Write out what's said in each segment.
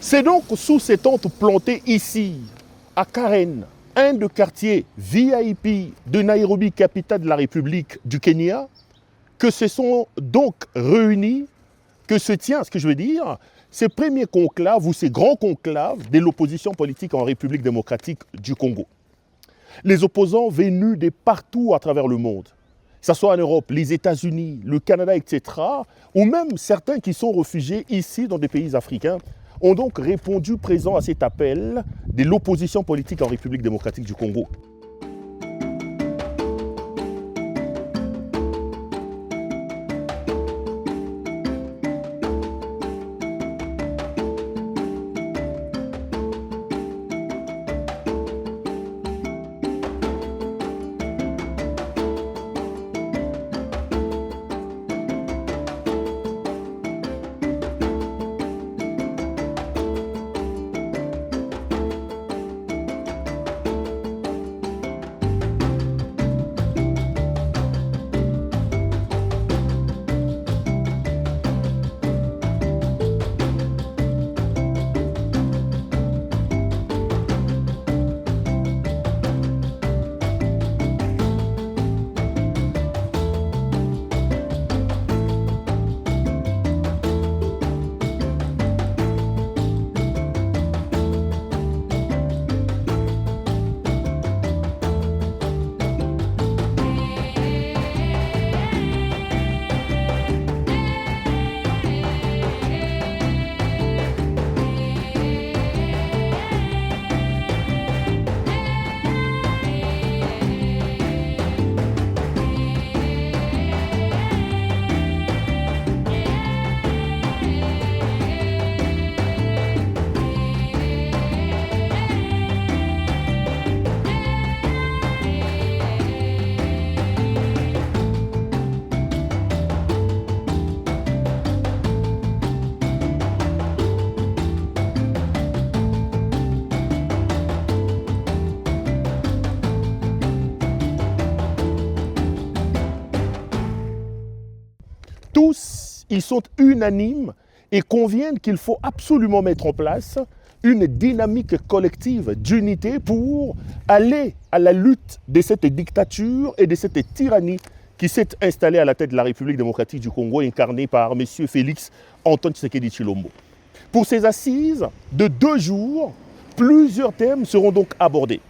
C'est donc sous ces tentes plantées ici, à Karen, un des quartiers VIP de Nairobi, capitale de la République du Kenya, que se sont donc réunis, que se tient, ce que je veux dire, ces premiers conclaves ou ces grands conclaves de l'opposition politique en République démocratique du Congo. Les opposants venus de partout à travers le monde, que ce soit en Europe, les États-Unis, le Canada, etc., ou même certains qui sont réfugiés ici dans des pays africains, ont donc répondu présent à cet appel de l'opposition politique en République démocratique du Congo. Tous, ils sont unanimes et conviennent qu'il faut absolument mettre en place une dynamique collective d'unité pour aller à la lutte de cette dictature et de cette tyrannie qui s'est installée à la tête de la République démocratique du Congo, incarnée par M. Félix Antoine Tshisekedi Tshilombo. Pour ces assises de 2 jours, plusieurs thèmes seront donc abordés.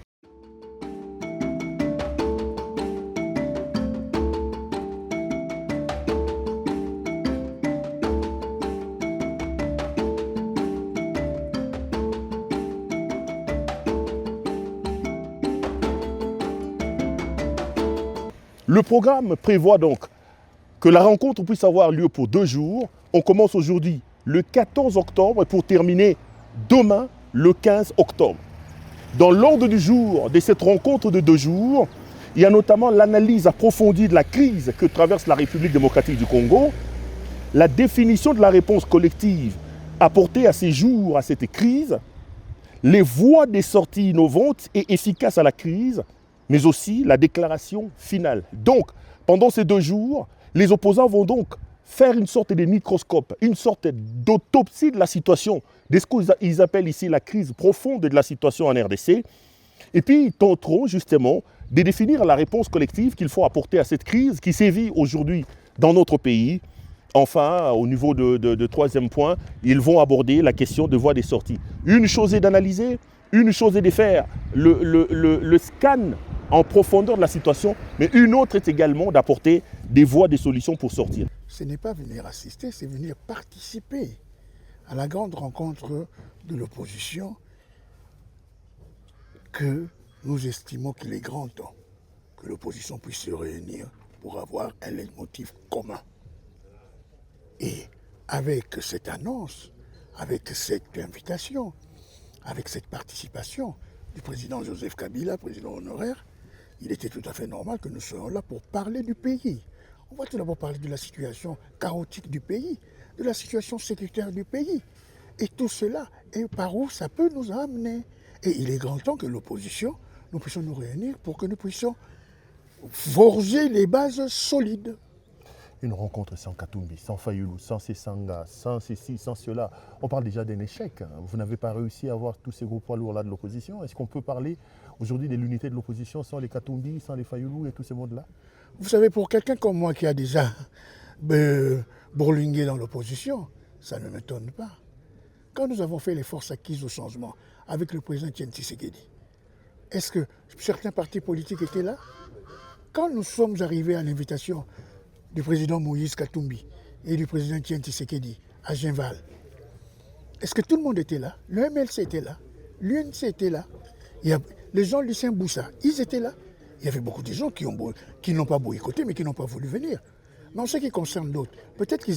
Le programme prévoit donc que la rencontre puisse avoir lieu pour 2 jours. On commence aujourd'hui le 14 octobre pour terminer demain le 15 octobre. Dans l'ordre du jour de cette rencontre de 2 jours, il y a notamment l'analyse approfondie de la crise que traverse la République démocratique du Congo, la définition de la réponse collective apportée à ces jours, à cette crise, les voies des sorties innovantes et efficaces à la crise, mais aussi la déclaration finale. Donc, pendant ces 2 jours, les opposants vont donc faire une sorte de microscope, une sorte d'autopsie de la situation, de ce qu'ils appellent ici la crise profonde de la situation en RDC, et puis ils tenteront justement de définir la réponse collective qu'il faut apporter à cette crise qui sévit aujourd'hui dans notre pays. Enfin, au niveau de 3e point, ils vont aborder la question de voies des sorties. Une chose est d'analyser, une chose est de faire le scan en profondeur de la situation, mais une autre est également d'apporter des voies, des solutions pour sortir. Ce n'est pas venir assister, c'est venir participer à la grande rencontre de l'opposition que nous estimons qu'il est grand temps que l'opposition puisse se réunir pour avoir un leitmotiv commun. Et avec cette annonce, avec cette invitation, avec cette participation du président Joseph Kabila, président honoraire, il était tout à fait normal que nous soyons là pour parler du pays. On va tout d'abord parler de la situation chaotique du pays, de la situation sécuritaire du pays. Et tout cela, et par où ça peut nous amener. Et il est grand temps que l'opposition, nous puissions nous réunir pour que nous puissions forger les bases solides. Une rencontre sans Katumbi, sans Fayoulou, sans Sessanga, sans ceci, sans cela. On parle déjà d'un échec. Vous n'avez pas réussi à avoir tous ces gros poids lourds-là de l'opposition. Est-ce qu'on peut parler aujourd'hui de l'unité de l'opposition sans les Katumbi, sans les Fayoulou et tous ces mondes-là? Vous savez, pour quelqu'un comme moi qui a déjà bourlingué dans l'opposition, ça ne m'étonne pas. Quand nous avons fait les forces acquises au changement avec le président Etienne Tshisekedi, est-ce que certains partis politiques étaient là? Quand nous sommes arrivés à l'invitation du président Moïse Katumbi et du président Etienne Tshisekedi à Genval, est-ce que tout le monde était là? Le MLC était là, l'UNC était là, les gens de Lucien Boussa, ils étaient là. Il y avait beaucoup de gens qui n'ont pas boycotté, mais qui n'ont pas voulu venir. Mais en ce qui concerne d'autres, peut-être qu'ils